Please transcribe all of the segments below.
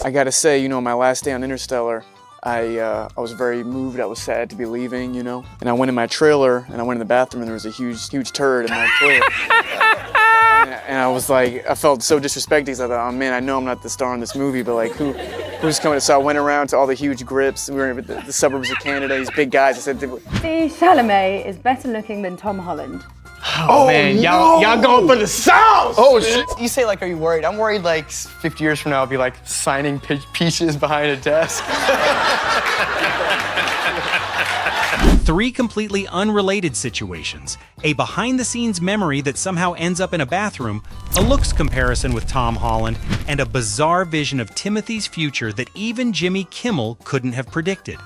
I gotta say, my last day on Interstellar, I was very moved. I was sad to be leaving, And I went in my trailer and I went in the bathroom and there was a huge turd in my toilet. and I was like, I felt so disrespected because I thought, oh man, I know I'm not the star in this movie, but like who's coming? So I went around to all the huge grips. We were in the suburbs of Canada, these big guys. I said, Timothée Chalamet is better looking than Tom Holland. Oh man, no. y'all going for the sauce! Oh shit! You say like, are you worried? I'm worried like 50 years from now I'll be like signing peaches behind a desk. 3 completely unrelated situations, a behind-the-scenes memory that somehow ends up in a bathroom, a looks comparison with Tom Holland, and a bizarre vision of Timothy's future that even Jimmy Kimmel couldn't have predicted.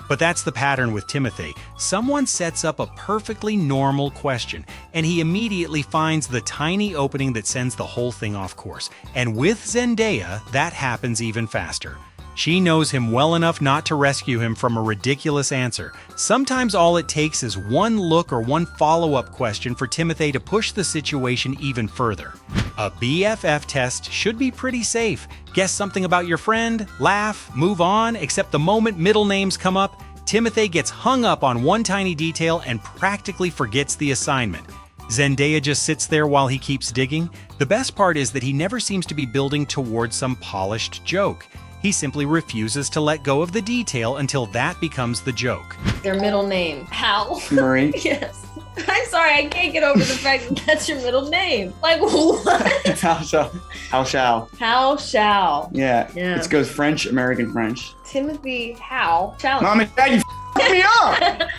But that's the pattern with Timothée. Someone sets up a perfectly normal question, and he immediately finds the tiny opening that sends the whole thing off course. And with Zendaya, that happens even faster. She knows him well enough not to rescue him from a ridiculous answer. Sometimes all it takes is one look or one follow-up question for Timothée to push the situation even further. A BFF test should be pretty safe. Guess something about your friend, laugh, move on, except the moment middle names come up, Timothée gets hung up on one tiny detail and practically forgets the assignment. Zendaya just sits there while he keeps digging. The best part is that he never seems to be building towards some polished joke. He simply refuses to let go of the detail until that becomes the joke. Their middle name. Hal. Marie? Yes. I'm sorry, I can't get over the fact that that's your middle name. Like, what? How shall? Hal Shao. Yeah. Yeah. It goes French, American French. Timothy Hal Chalamet. Mom and Dad, you f***ed me up!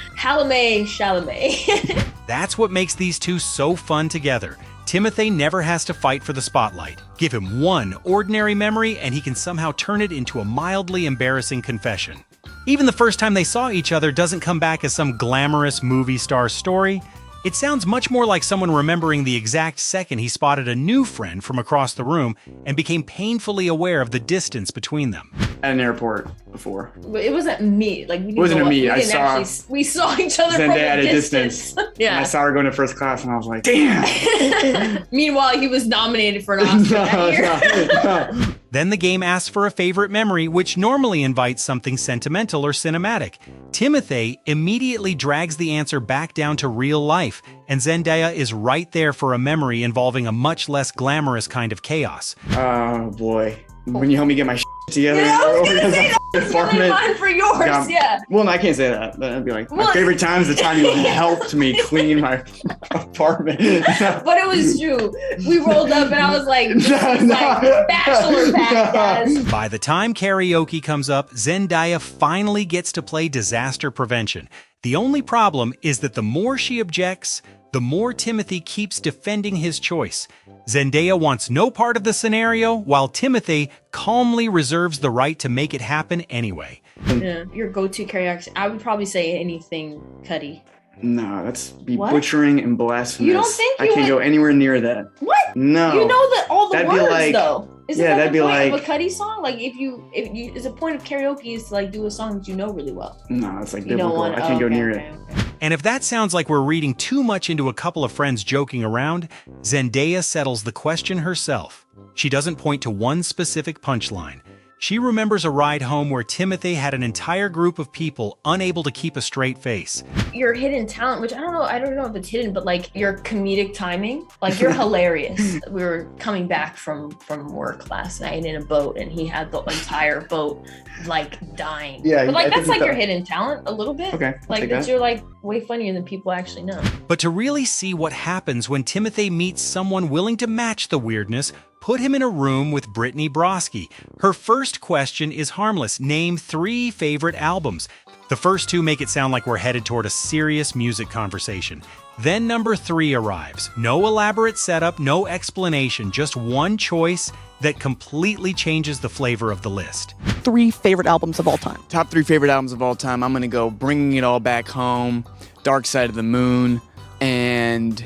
Chalamet. That's what makes these two so fun together. Timothée never has to fight for the spotlight. Give him one ordinary memory and he can somehow turn it into a mildly embarrassing confession. Even the first time they saw each other doesn't come back as some glamorous movie star story. It sounds much more like someone remembering the exact second he spotted a new friend from across the room and became painfully aware of the distance between them. At an airport before. It wasn't me. Like, we Wasn't didn't me. we I didn't saw actually, we saw each other from Zendaya at a a distance. And Yeah. I saw her going to first class and I was like, damn! Meanwhile, he was nominated for an Oscar that year. No. Then the game asks for a favorite memory, which normally invites something sentimental or cinematic. Timothée immediately drags the answer back down to real life, and Zendaya is right there for a memory involving a much less glamorous kind of chaos. Oh boy. When you help me get my shit together. Yeah, I was gonna say that. Apartment. Mine for yours, yeah. Well, no, I can't say that. That'd be like, my Well- favorite time is the time you helped me clean my apartment. But it was true. We rolled up and I was like, this is like bachelor pad, guys. By the time karaoke comes up, Zendaya finally gets to play disaster prevention. The only problem is that the more she objects, the more Timothée keeps defending his choice. Zendaya wants no part of the scenario, while Timothée calmly reserves the right to make it happen anyway. Yeah, your go-to karaoke. I would probably say anything Cuddy. No, that's be What? butchering and blasphemous. You don't think I you can't would- go anywhere near that. What? No. You know that all the That'd be words like- though. Isn't yeah, that that'd the be point of like- a Cuddy song? Like if you, it's a point of karaoke is to like do a song that you know really well. No, it's like You don't biblical. want. I can't go okay, near okay, it. okay. And if that sounds like we're reading too much into a couple of friends joking around, Zendaya settles the question herself. She doesn't point to one specific punchline. She remembers a ride home where Timothée had an entire group of people unable to keep a straight face. Your hidden talent, which I don't know if it's hidden, but like your comedic timing, like you're hilarious. We were coming back from work last night in a boat and he had the entire boat like dying. Yeah, but like I that's think like your that- hidden talent a little bit. Okay, I'll like take that that. you're like way funnier than people actually know. But to really see what happens when Timothée meets someone willing to match the weirdness, put him in a room with Brittany Broski. Her first question is harmless. Name 3 favorite albums. The first 2 make it sound like we're headed toward a serious music conversation. Then number 3 arrives. No elaborate setup, no explanation, just one choice that completely changes the flavor of the list. 3 favorite albums of all time. Top 3 favorite albums of all time. I'm gonna go Bringing It All Back Home, Dark Side of the Moon, and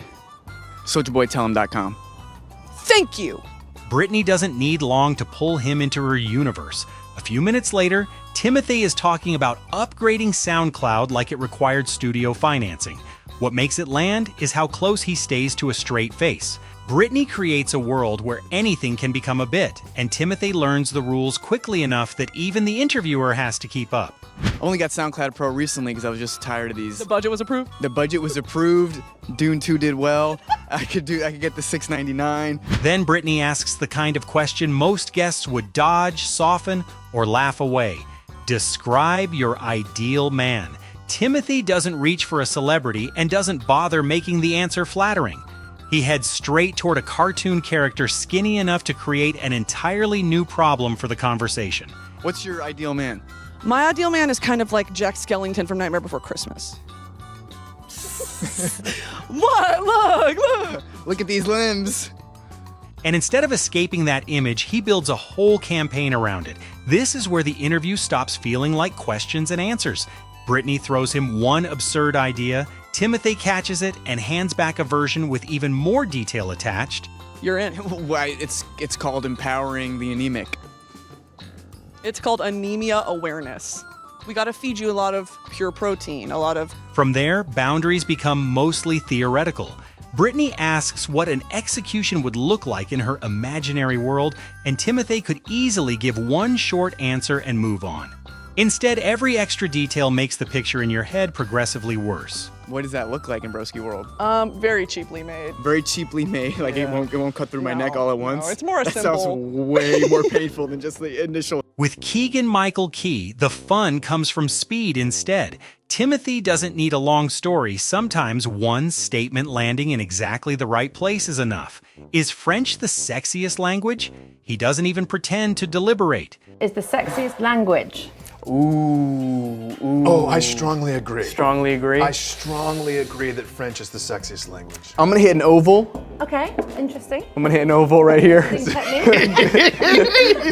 SouljaBoyTellHim.com. Thank you. Brittany doesn't need long to pull him into her universe. A few minutes later, Timothée is talking about upgrading SoundCloud like it required studio financing. What makes it land is how close he stays to a straight face. Brittany creates a world where anything can become a bit, and Timothée learns the rules quickly enough that even the interviewer has to keep up. I only got SoundCloud Pro recently because I was just tired of these. The budget was approved? The budget was approved. Dune 2 did well. I could get the $6.99. Then Brittany asks the kind of question most guests would dodge, soften, or laugh away. Describe your ideal man. Timothée doesn't reach for a celebrity and doesn't bother making the answer flattering. He heads straight toward a cartoon character skinny enough to create an entirely new problem for the conversation. What's your ideal man? My ideal man is kind of like Jack Skellington from Nightmare Before Christmas. What? Look! Look at these limbs. And instead of escaping that image, he builds a whole campaign around it. This is where the interview stops feeling like questions and answers. Brittany throws him one absurd idea, Timothée catches it and hands back a version with even more detail attached. You're in. Why, it's called empowering the anemic. It's called anemia awareness. We gotta feed you a lot of pure protein, a lot of... From there, boundaries become mostly theoretical. Brittany asks what an execution would look like in her imaginary world, and Timothée could easily give one short answer and move on. Instead, every extra detail makes the picture in your head progressively worse. What does that look like in Broski world? Very cheaply made. Very cheaply made. Like it won't cut through my neck all at once. No, it's more a That simple... sounds way more painful than just the initial. With Keegan-Michael Key, the fun comes from speed instead. Timothée doesn't need a long story. Sometimes one statement landing in exactly the right place is enough. Is French the sexiest language? He doesn't even pretend to deliberate. Is the sexiest language. Ooh. Oh, I strongly agree. Strongly agree. I strongly agree that French is the sexiest language. I'm gonna hit an oval. Okay, interesting. I'm gonna hit an oval right here.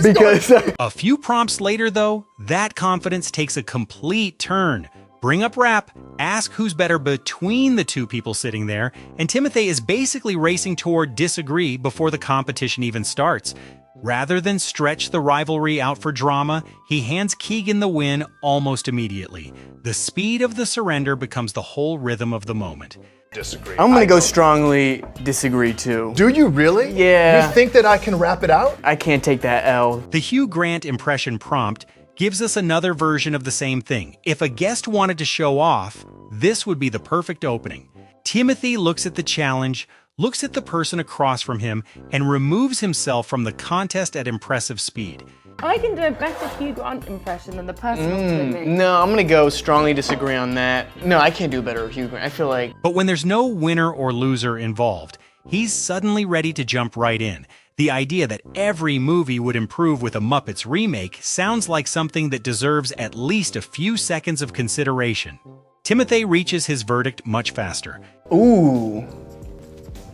Because A few prompts later, though, that confidence takes a complete turn. Bring up rap, ask who's better between the two people sitting there, and Timothée is basically racing toward disagree before the competition even starts. Rather than stretch the rivalry out for drama, he hands Keegan the win almost immediately. The speed of the surrender becomes the whole rhythm of the moment. Disagree. I'm gonna go strongly disagree too. Do you really? Yeah. You think that I can wrap it out? I can't take that L. The Hugh Grant impression prompt gives us another version of the same thing. If a guest wanted to show off, this would be the perfect opening. Timothée looks at the challenge, looks at the person across from him, and removes himself from the contest at impressive speed. I can do a better Hugh Grant impression than the person opposite me. No, I'm gonna go strongly disagree on that. No, I can't do better Hugh Grant. I feel like But when there's no winner or loser involved, he's suddenly ready to jump right in. The idea that every movie would improve with a Muppets remake sounds like something that deserves at least a few seconds of consideration. Timothée reaches his verdict much faster. ooh.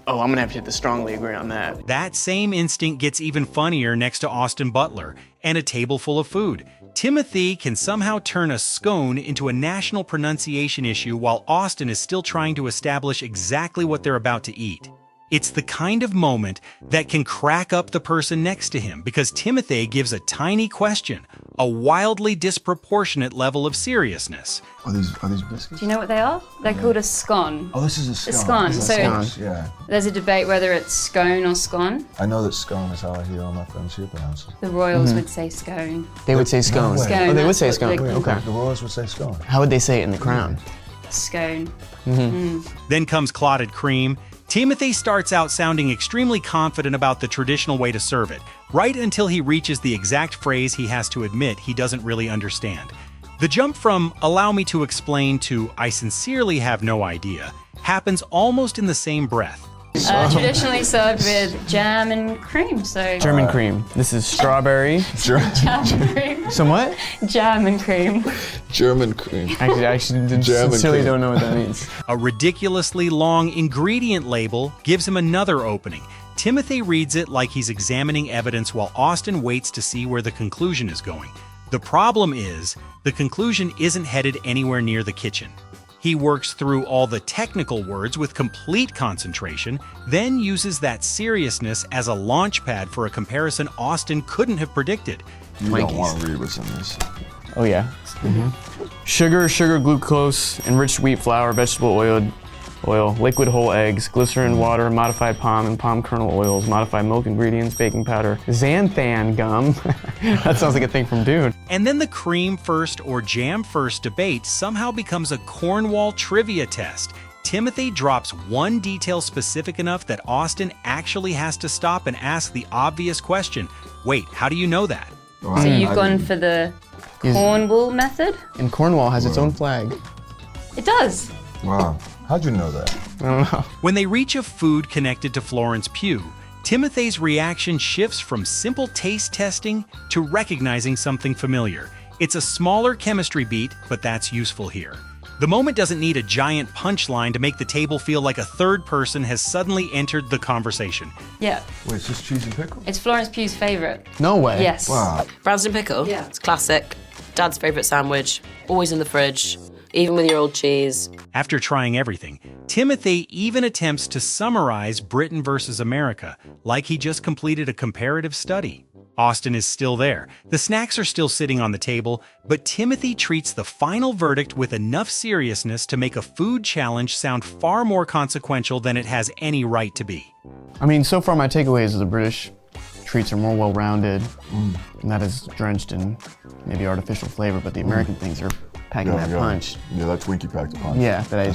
Oh, I'm gonna have to hit the strongly agree on that. That same instinct gets even funnier next to Austin Butler and a table full of food. Timothée can somehow turn a scone into a national pronunciation issue while Austin is still trying to establish exactly what they're about to eat. It's the kind of moment that can crack up the person next to him because Timothée gives a tiny question, a wildly disproportionate level of seriousness. Are these biscuits? Do you know what they are? They're called a scone. Oh, this is a scone. A scone. This is So scone. Yeah. there's a debate whether it's scone or scone. I know that scone is how I hear all my friends here pronounce it. The royals would say scone. They would say scone. No way. Scone, Oh, they would that's say what scone. they- Okay. The royals would say scone. How would they say it in The Crown? Scone. Then comes clotted cream. Timothée starts out sounding extremely confident about the traditional way to serve it, right until he reaches the exact phrase he has to admit he doesn't really understand. The jump from "allow me to explain" to "I sincerely have no idea" happens almost in the same breath. Traditionally served with jam and cream. So German cream. This is strawberry. jam and cream. Some what? Jam and cream. German cream. I actually German sincerely cream. don't know what that means. A ridiculously long ingredient label gives him another opening. Timothée reads it like he's examining evidence while Austin waits to see where the conclusion is going. The problem is, the conclusion isn't headed anywhere near the kitchen. He works through all the technical words with complete concentration, then uses that seriousness as a launch pad for a comparison Austin couldn't have predicted. You don't want to read what's in this. Oh yeah. Sugar, glucose, enriched wheat flour, vegetable oil, oil, liquid whole eggs, glycerin, water, modified palm and palm kernel oils, modified milk ingredients, baking powder, xanthan gum. That sounds like a thing from Dune. And then the cream first or jam first debate somehow becomes a Cornwall trivia test. Timothée drops one detail specific enough that Austin actually has to stop and ask the obvious question. Wait, how do you know that? So you've gone for the Cornwall method? And Cornwall has its own flag. It does. Wow. How'd you know that? I don't know. When they reach a food connected to Florence Pugh, Timothée's reaction shifts from simple taste testing to recognizing something familiar. It's a smaller chemistry beat, but that's useful here. The moment doesn't need a giant punchline to make the table feel like a third person has suddenly entered the conversation. Yeah. Wait, is this cheese and pickle? It's Florence Pugh's favourite. No way. Yes. Wow. Branston pickle? Yeah. It's classic. Dad's favourite sandwich. Always in the fridge. Even with your old cheese. After trying everything, Timothée even attempts to summarize Britain versus America, like he just completed a comparative study. Austin is still there. The snacks are still sitting on the table, but Timothée treats the final verdict with enough seriousness to make a food challenge sound far more consequential than it has any right to be. I mean, so far my takeaways are the British treats are more well-rounded, and that is drenched in maybe artificial flavor, but the American things are packing that punch. Yeah, that Twinkie packed the punch. Yeah, that I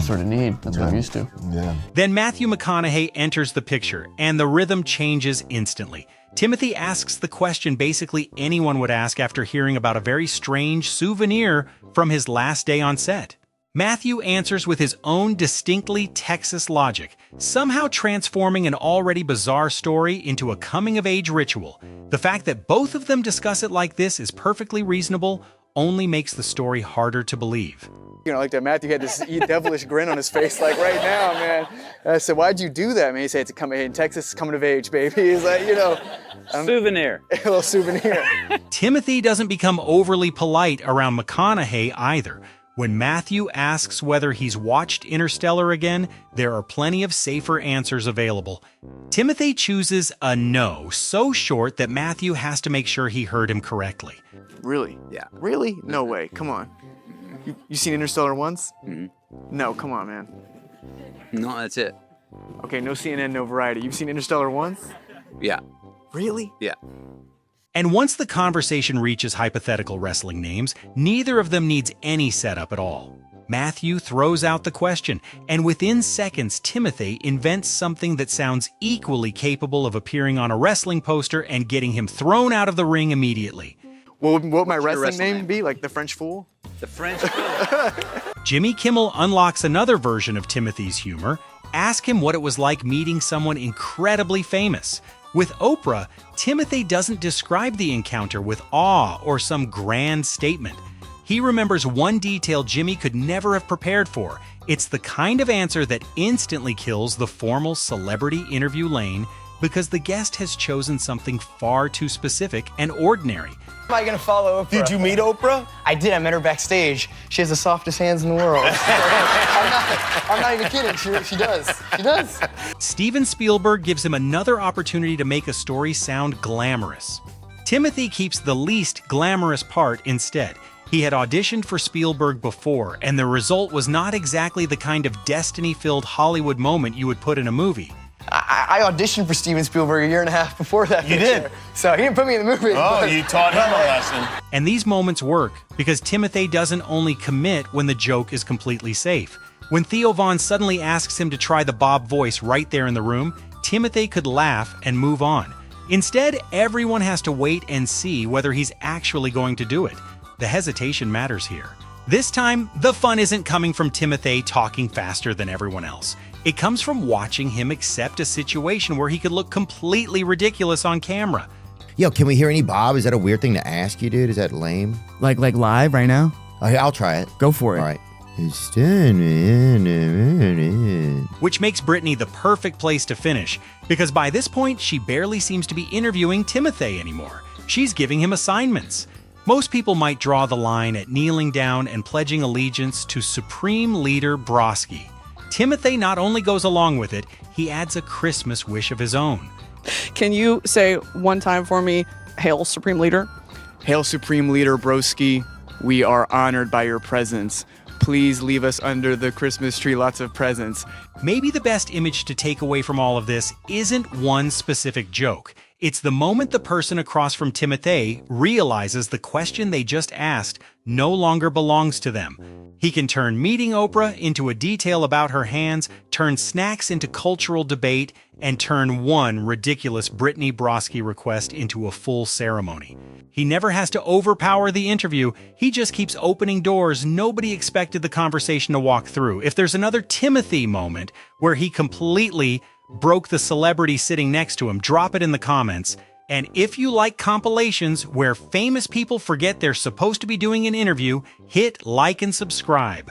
sort of need. That's what I'm used to. Yeah. Then Matthew McConaughey enters the picture, and the rhythm changes instantly. Timothée asks the question basically anyone would ask after hearing about a very strange souvenir from his last day on set. Matthew answers with his own distinctly Texas logic, somehow transforming an already bizarre story into a coming-of-age ritual. The fact that both of them discuss it like this is perfectly reasonable, only makes the story harder to believe. You know, like that Matthew had this devilish grin on his face, like right now, man. And I said, why'd you do that, man? He said, it's coming in Texas, it's coming of age, baby. He's like, you know. Souvenir. A little souvenir. Timothée doesn't become overly polite around McConaughey either. When Matthew asks whether he's watched Interstellar again, there are plenty of safer answers available. Timothée chooses a no, so short that Matthew has to make sure he heard him correctly. Really? Yeah. Really? No way. Come on. You seen Interstellar once? Mm-hmm. No, come on, man. No, that's it. Okay, no CNN, no Variety. You've seen Interstellar once? Yeah. Really? Yeah. And once the conversation reaches hypothetical wrestling names, neither of them needs any setup at all. Matthew throws out the question, and within seconds, Timothée invents something that sounds equally capable of appearing on a wrestling poster and getting him thrown out of the ring immediately. What would my What's your wrestling name be? Like the French Fool? The French. Jimmy Kimmel unlocks another version of Timothée's humor. Ask him what it was like meeting someone incredibly famous. With Oprah, Timothée doesn't describe the encounter with awe or some grand statement. He remembers one detail Jimmy could never have prepared for. It's the kind of answer that instantly kills the formal celebrity interview lane because the guest has chosen something far too specific and ordinary. Am I gonna follow Oprah? Did you meet Oprah? I did. I met her backstage. She has the softest hands in the world. I'm not even kidding. She does. She does. Steven Spielberg gives him another opportunity to make a story sound glamorous. Timothée keeps the least glamorous part instead. He had auditioned for Spielberg before, and the result was not exactly the kind of destiny-filled Hollywood moment you would put in a movie. I auditioned for Steven Spielberg a year and a half before that. You did? So he didn't put me in the movie. Oh, you taught him a lesson. And these moments work because Timothée doesn't only commit when the joke is completely safe. When Theo Von suddenly asks him to try the Bob voice right there in the room, Timothée could laugh and move on. Instead, everyone has to wait and see whether he's actually going to do it. The hesitation matters here. This time, the fun isn't coming from Timothée talking faster than everyone else. It comes from watching him accept a situation where he could look completely ridiculous on camera. Yo, can we hear any Bob? Is that a weird thing to ask you, dude? Is that lame? Like live right now? I'll try it. Go for it. All right. Which makes Brittany the perfect place to finish, because by this point, she barely seems to be interviewing Timothée anymore. She's giving him assignments. Most people might draw the line at kneeling down and pledging allegiance to Supreme Leader Broski. Timothée not only goes along with it, he adds a Christmas wish of his own. Can you say one time for me, Hail Supreme Leader? Hail Supreme Leader Broski, we are honored by your presence. please leave us under the Christmas tree lots of presents. Maybe the best image to take away from all of this isn't one specific joke. It's the moment the person across from Timothée realizes the question they just asked no longer belongs to them. He can turn meeting Oprah into a detail about her hands, turn snacks into cultural debate, and turn one ridiculous Brittany Broski request into a full ceremony. He never has to overpower the interview, he just keeps opening doors nobody expected the conversation to walk through. If there's another Timothée moment where he completely broke the celebrity sitting next to him, drop it in the comments. And if you like compilations where famous people forget they're supposed to be doing an interview, hit like and subscribe.